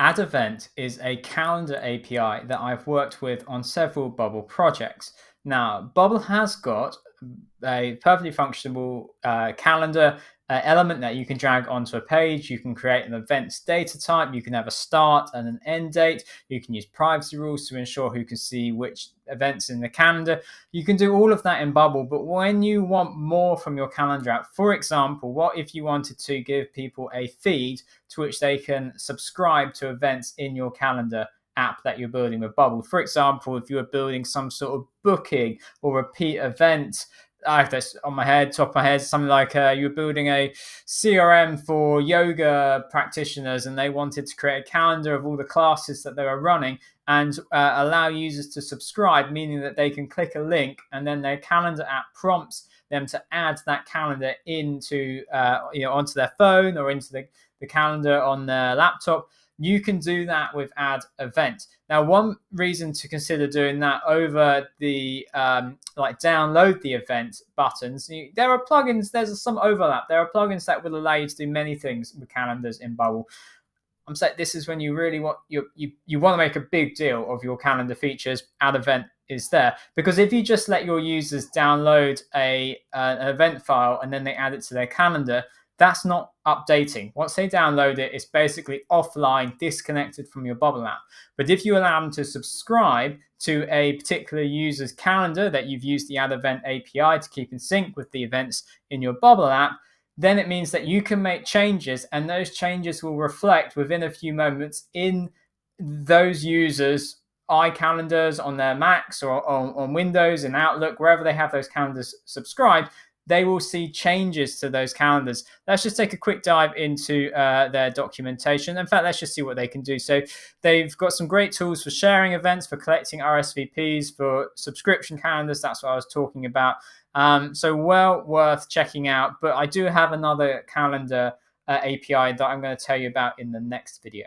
AddEvent is a calendar API that I've worked with on several Bubble projects. Now, Bubble has got a perfectly functional calendar element that you can drag onto a page. You can create an events data type. You can have a start and an end date. You can use privacy rules to ensure who can see which events in the calendar. You can do all of that in Bubble, but when you want more from your calendar app, for example, what if you wanted to give people a feed to which they can subscribe to events in your calendar app that you're building with Bubble? For example, if you were building some sort of booking or repeat event, that's on my head, top of my head, something like you were building a CRM for yoga practitioners and they wanted to create a calendar of all the classes that they were running and allow users to subscribe, meaning that they can click a link and then their calendar app prompts them to add that calendar into onto their phone or into the calendar on their laptop. You can do that with AddEvent. Now, one reason to consider doing that over the download the event buttons, there are plugins, there's some overlap. There are plugins that will allow you to do many things with calendars in Bubble. I'm saying this is when you really want you want to make a big deal of your calendar features. AddEvent is there, because if you just let your users download an event file and then they add it to their calendar, that's not updating. Once they download it, it's basically offline, disconnected from your Bubble app. But if you allow them to subscribe to a particular user's calendar that you've used the AddEvent API to keep in sync with the events in your Bubble app, then it means that you can make changes and those changes will reflect within a few moments in those users' iCalendars on their Macs or on Windows and Outlook, wherever they have those calendars subscribed. They will see changes to those calendars. Let's just take a quick dive into their documentation. In fact, let's just see what they can do. So they've got some great tools for sharing events, for collecting RSVPs, for subscription calendars. That's what I was talking about. So well worth checking out. But I do have another calendar API that I'm going to tell you about in the next video.